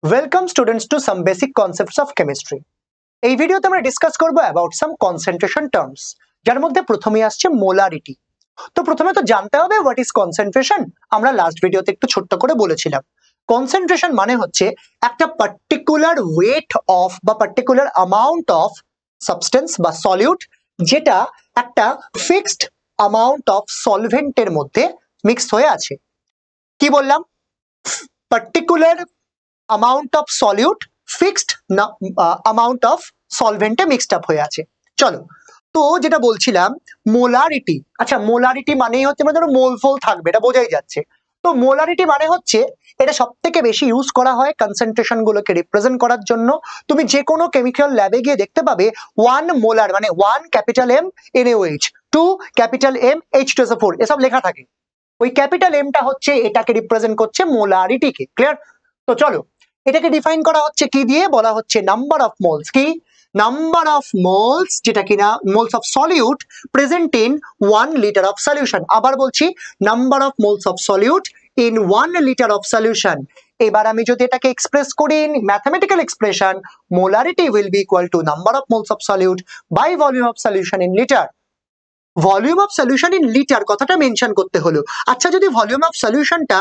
Welcome students to some basic concepts of chemistry. এই ভিডিওতে আমরা ডিসকাস করব about some concentration terms যার মধ্যে প্রথমেই আসছে মোলারিটি। তো প্রথমে তো জানতে হবে হোয়াট ইজ কনসেন্ট্রেশন। আমরা লাস্ট ভিডিওতে একটু ছোট্ট করে বলেছিলাম কনসেন্ট্রেশন মানে হচ্ছে একটা পার্টিকুলার ওয়েট অফ বা পার্টিকুলার অ্যামাউন্ট অফ সাবস্টেন্স বা সলিউট যেটা একটা ফিক্সড অ্যামাউন্ট অফ সলভেন্টের মধ্যে মিক্সড হয়ে আছে। কি বললাম? Particular amount of solute fixed amount of solvent mixed up হয়ে আছে। চলো, তো যেটা বলছিলাম মোলারিটি। আচ্ছা, মোলারিটি মানেই হচ্ছে মানে ধরো মোল ফোল থাকবে, এটা বোঝাই যাচ্ছে। তো মোলারিটি মানে হচ্ছে এটা সবথেকে বেশি ইউজ করা হয় কনসেন্ট্রেশন গুলোকে রিপ্রেজেন্ট করার জন্য। তুমি যে কোনো কেমিক্যাল ল্যাবে গিয়ে দেখতে পাবে 1 মোলার মানে 1 capital M NaOH, 2 capital M H2SO4 এসব লেখা থাকে। ওই ক্যাপিটাল এমটা হচ্ছে এটাকে রিপ্রেজেন্ট করছে মোলারিটিকে। ক্লিয়ার? তো চলো, এটাকে ডিফাইন করা হচ্ছে কি দিয়ে? বলা হচ্ছে নাম্বার অফ মোলস। কি? নাম্বার অফ মোলস, যেটা কিনা moles of solute present in 1 litre of solution. আবার বলছি, number of moles of solute in 1 litre of solution. এবার আমি যদি এটাকে এক্সপ্রেস করি in mathematical expression, molarity will be equal to number of moles of solute by volume of solution in litre. Volume of solution in litre কথাটা mention করতে হলো। আচ্ছা, যদি ভলিউম অফ সলিউশনটা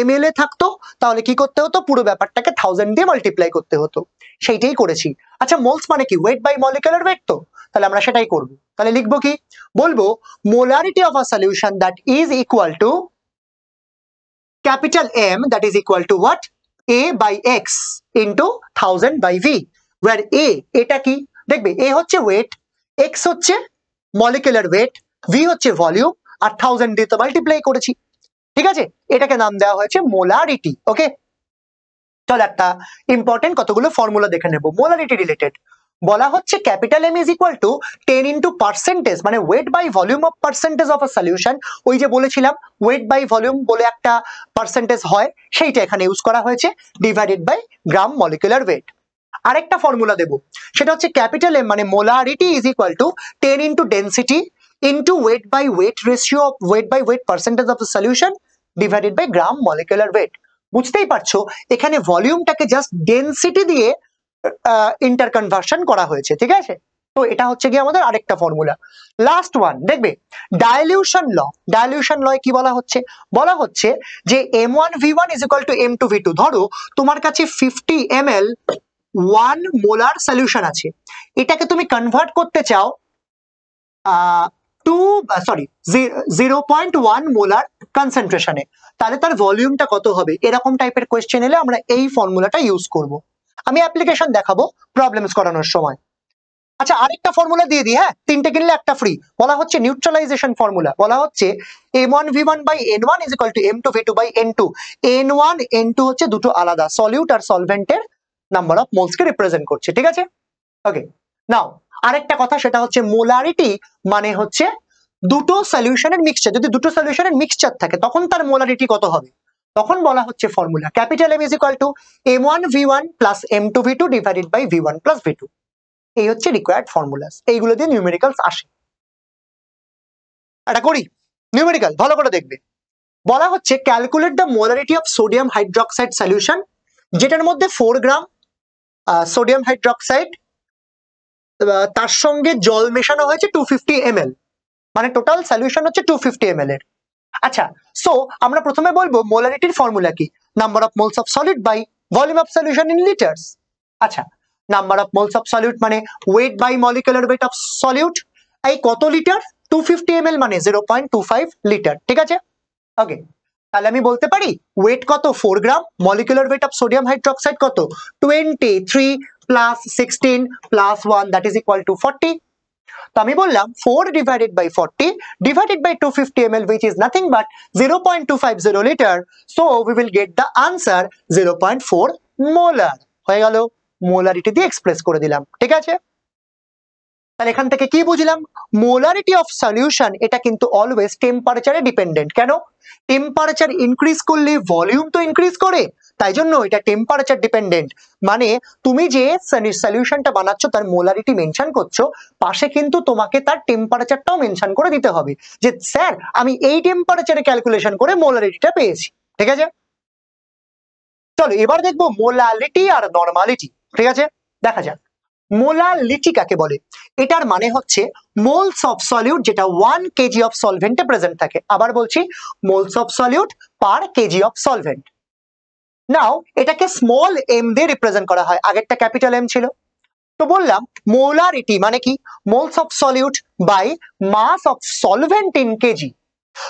ml এ থাকতো তাহলে কি করতে হতো? পুরো ব্যাপারটাকে 1000 দিয়ে মাল্টিপ্লাই করতে হতো। সেইটাই করেছি। আচ্ছা, মোলস মানে কি? Weight by molecular weight. তো তাহলে আমরা সেটাই করব। তাহলে লিখবো কি? বলবো molarity of a solution that is equal to capital M that is equal to what? A by X into 1000 by V, where A এটা কি? দেখবে A হচ্ছে ওয়েট, X হচ্ছে মলিকুলার ওয়েট, V হচ্ছে ভলিউম, আর 1000 দিয়ে তো মাল্টিপ্লাই করেছি। ঠিক আছে, এটাকে নাম দেওয়া হয়েছে মোলারিটি। ওকে, চল একটা ইম্পর্টেন্ট কতগুলো ফর্মুলা দেখে নেব মোলারিটি রিলেটেড। বলা হচ্ছে capital M is equal to 10 into percentage মানে weight by volume of percentage of a solution. ওই যে বলেছিলাম ওয়েট বাই ভলিউম বলে একটা পার্সেন্টেজ হয়, সেইটা এখানে ইউজ করা হয়েছে, divided by gram molecular weight. আরেকটা ফর্মুলা দেব, সেটা হচ্ছে ক্যাপিটাল M মানে molarity is equal to 10 into density into weight by weight ratio of weight by weight percentage of the solution divided by gram molecular weight। বুঝতেই পারছো এখানে ভলিউমটাকে just density দিয়ে ইন্টারকনভার্সন করা হয়েছে। ঠিক আছে, তো এটা হচ্ছে কি আমাদের আরেকটা ফর্মুলা। লাস্ট ওয়ান দেখবে ডাইলিউশন ল। ডাইলিউশন ল কি বলা হচ্ছে? বলা হচ্ছে যে M1V1 is equal to M2V2। ধরো তোমার কাছে 50 ml 1 মোলার সলিউশন আছে, এটাকে তুমি কনভার্ট করতে চাও 0.1 মোলার কনসেন্ট্রেশনে, তাহলে তার ভলিউমটা কত হবে? এরকম টাইপের কোয়েশ্চেন এলে আমরা এই ফর্মুলাটা ইউজ করব। আমি অ্যাপ্লিকেশন দেখাবো প্রবলেমস করানোর সময়। আচ্ছা, আরেকটা ফর্মুলা দিয়ে দিই, হ্যাঁ, তিনটে কিনলে একটা ফ্রি। বলা হচ্ছে নিউট্রালাইজেশন ফর্মুলা। বলা হচ্ছে M1V1 by N1 is equal to M2V2 by N2। N1 N2 হচ্ছে দুটো আলাদা সলিউট আর সলভেন্টের নাম্বার অফ মোলস কে রিপ্রেজেন্ট করছে। ঠিক আছে, ওকে। নাও আরেকটা কথা, সেটা হচ্ছে মোলারিটি মানে হচ্ছে দুটো সলিউশনের মিক্সচার। যদি দুটো সলিউশনের মিক্সচার থাকে তখন তার মোলারিটি কত হবে? তখন বলা হচ্ছে formula capital M is equal to M1V1 plus M2V2 divided by V1 plus V2। এই হচ্ছে রিকোয়ার্ড ফর্মুলাস, এইগুলো দিয়ে নিউমেরিক্যালস আসে। এটা করি নিউমেরিক্যাল, ভালো করে দেখবে। বলা হচ্ছে calculate the molarity of sodium hydroxide solution, যেটার মধ্যে 4 গ্রাম সোডিয়াম হাইড্রোক্সাইড, তার সঙ্গে জল মেশানো হয়েছে 250 ml, মানে টোটাল সলিউশন হচ্ছে 250 ml এর। আচ্ছা, সো আমরা প্রথমে বলবো মোলারিটির ফর্মুলা কি? Number of moles of solid by volume of solution in litres. আচ্ছা, number of moles of solute মানে weight by molecular weight of solute. এই কত লিটার? 250 ml মানে 0.25 লিটার। ঠিক আছে, ওকে। তাহলে আমি বলতে পারি ওয়েট কত? 4 gram, molecular weight of sodium hydroxide কত? 23 plus 16 plus 1 that is equal to 40। তো আমি বললাম 4 divided by 40 divided by 250 ml which is nothing but 0.250 liter, so we will get the answer 0.4 molar। হয়ে গেল, মোলারিটি দিয়ে express করে দিলাম। ঠিক আছে, তাহলে এখান থেকে কি বুঝলাম? মোলারিটি অফ সলিউশন এটা কিন্তু অলওয়েজ টেম্পারেচারে ডিপেন্ডেন্ট। কেন? টেম্পারেচার ইনক্রিজ করলে ভলিউম তো ইনক্রিজ করে, তাই জন্য এটা টেম্পারেচার ডিপেন্ডেন্ট। মানে তুমি যে সলিউশনটা বানাচ্ছ তার মোলারিটি মেনশন করছো, পাশে কিন্তু তোমাকে তার টেম্পারেচারটাও মেনশন করে দিতে হবে যে স্যার আমি এই টেম্পারেচারে ক্যালকুলেশন করে মোলারিটিটা পেয়েছি। ঠিক আছে, চলো এবার দেখবো মোলালিটি আর নরমালিটি। ঠিক আছে, দেখা যাক মোলালিটি কাকে বলে। এটার মানে হচ্ছে মোলস অফ সলিউট যেটা 1 কেজি অফ সলভেন্টে প্রেজেন্ট থাকে। আবার বলছি, moles of solute per KG of solvent. Now এটাকে স্মল এম দিয়ে রিপ্রেজেন্ট করা হয়, আগেরটা ক্যাপিটাল এম ছিল। তো বললাম মোলারিটি মানে কি, moles of solute by mass of solvent in KG.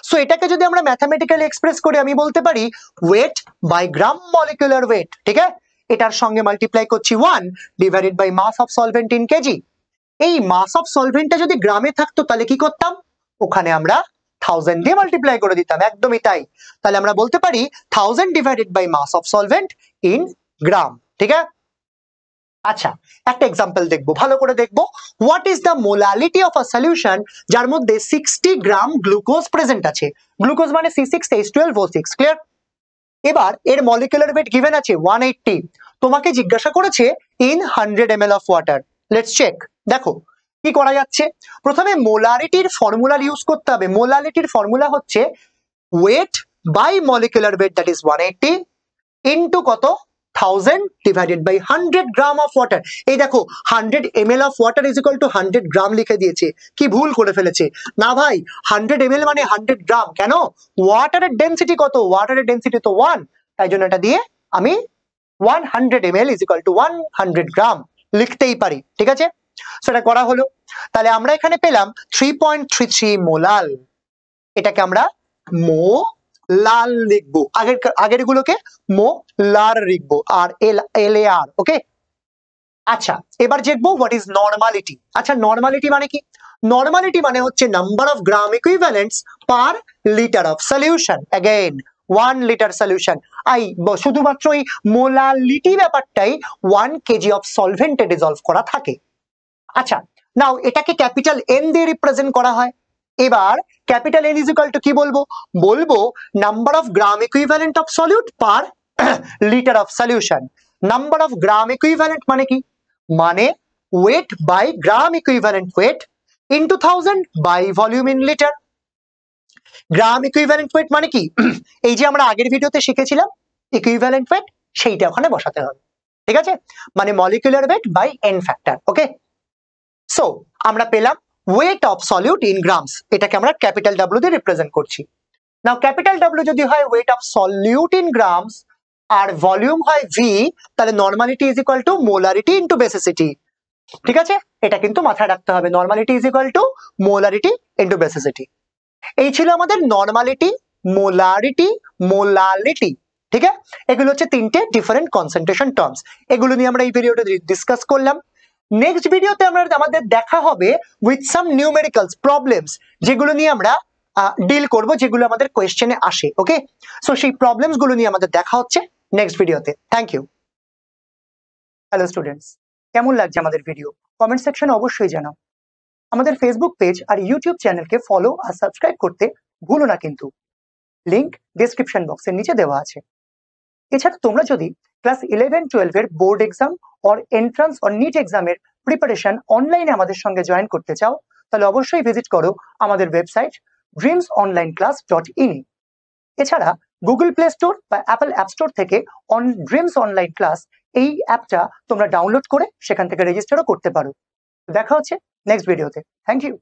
So এটাকে যদি আমরা ম্যাথমেটিক্যালি এক্সপ্রেস করি আমি বলতে পারি weight by gram molecular weight. ঠিক আছে, এটার সঙ্গে মাল্টিপ্লাই করছি 1 divided by mass of solvent in KG. এই মাস অফ সলভেন্টটা যদি গ্রামে থাকতো তাহলে কি করতাম, ওখানে আমরা 1000 দিয়ে মাল্টিপ্লাই করে দিতাম, একদমই তাই। তাহলে আমরা বলতে পারি 1000 divided by mass of solvent in gram. ঠিক আছে, আচ্ছা একটা এক্সাম্পল দেখবো, ভালো করে দেখবো। What is the molality of a solution যার মধ্যে 60 গ্রাম গ্লুকোজ প্রেজেন্ট আছে। গ্লুকোজ মানে C6H12O6, ক্লিয়ার? এবার এর মলিকুলার ওয়েট গিভেন আছে 180। তোমাকে জিজ্ঞাসা করেছে in 100 ml of water. Let's check. দেখো কি করা যাচ্ছে, প্রথমে মোলারিটির ফর্মুলা ইউজ করতে হবে। মোলারিটির ফর্মুলা হচ্ছে weight by molecular weight, that is 180 into কত 1000 divided by 100 gram of water. এই দেখো 100 ml of water is equal to 100 gram লিখে দিয়েছে, কি ভুল করে ফেলেছে। না ভাই, 100 ml মানে 100 গ্রাম কেন, ওয়াটারের ডেনসিটি কত, ওয়াটারের ডেনসিটি তো 1, তাই জন্য এটা দিয়ে আমি 100 ml ইজ ইকুয়াল টু 100 গ্রাম লিখতেই পারি। ঠিক আছে, সেটা করা হলো। তাহলে আমরা এখানে পেলাম 3.33 মোলাল। এটাকে আমরা লাল লিখবো, আগের গুলোকে মোলার লিখবো, আর LAR। ওকে, আচ্ছা এবার দেখবো হোয়াট ইজ নরমালিটি। আচ্ছা নরমালিটি মানে কি, নরমালিটি মানে হচ্ছে number of gram equivalents per litre of solution. Again 1 litre solution. শুধুমাত্র এই মোলালিটি ব্যাপারটাই 1 কেজি অফ সলভেন্টে ডিসলভ করা থাকে। আচ্ছা নাও এটাকে ক্যাপিটাল এন দিয়ে রিপ্রেজেন্ট করা হয়। এবার capital N is equal to কি বলবো, বলবো number of gram equivalent of solute per litre of solution. Number of gram equivalent মানে কি, মানে weight by gram equivalent weight into 1000 by volume in litre. Gram equivalent weight মানে কি, এই যে আমরা আগের ভিডিওতে শিখেছিলাম ইকুইভ্যালেন্ট ওয়েট, সেইটা ওখানে বসাতে হবে। ঠিক আছে, মানে molecular weight by n factor. Okay, so আমরা পেলাম weight of solute in grams, এটাকে আমরা ক্যাপিটাল ডাব্লিউ দিয়ে রিপ্রেজেন্ট করছি। নাও ক্যাপিটাল ডাব্লিউ যদি হয় weight of solute in grams আর ভলিউম হয় ভি, তাহলে normality is equal to molarity into basicity. ঠিক আছে, এটা কিন্তু মাথায় রাখতে হবে, normality is equal to molarity into basicity. এই ছিল আমাদের নরমালিটি, মোলারিটি, মোলালিটি। ঠিক আছে, এগুলো হচ্ছে তিনটে ডিফারেন্ট কনসেন্ট্রেশন টার্মস, এগুলো নিয়ে আমরা এই ভিডিওতে ডিসকাস করলাম। নেক্সট ভিডিওতে আমাদের দেখা হবে উইথ সাম নিউমেরিক্যালস প্রবলেমস, যেগুলো নিয়ে আমরা ডিল করব, যেগুলো আমাদের কোয়েশ্চেনে আসে। ওকে, সো সেই প্রবলেমস গুলো নিয়ে আমাদের দেখা হচ্ছে নেক্সট ভিডিওতে। Thank you. হ্যালো স্টুডেন্টস, কেমন লাগছে আমাদের ভিডিও, কমেন্ট সেকশনে অবশ্যই জানাও। আমাদের ফেসবুক পেজ আর ইউটিউব চ্যানেলকে ফলো আর সাবস্ক্রাইব করতে ভুলো না কিন্তু, লিংক ডেসক্রিপশন বক্সের নিচে দেওয়া আছে। এছাড়া তোমরা যদি ক্লাস 11-12 এর board exam or entrance or NEET এক্সামের প্রিপারেশন অনলাইনে আমাদের সঙ্গে জয়েন করতে চাও, তাহলে অবশ্যই ভিজিট করো আমাদের ওয়েবসাইট dreamsonlineclass.in। এছাড়া গুগল প্লে স্টোর বা অ্যাপল অ্যাপ স্টোর থেকে ড্রিমস অনলাইন ক্লাস এই অ্যাপটা তোমরা ডাউনলোড করে সেখান থেকে রেজিস্টারও করতে পারো। দেখা হচ্ছে নেক্সট ভিডিওতে। Thank you.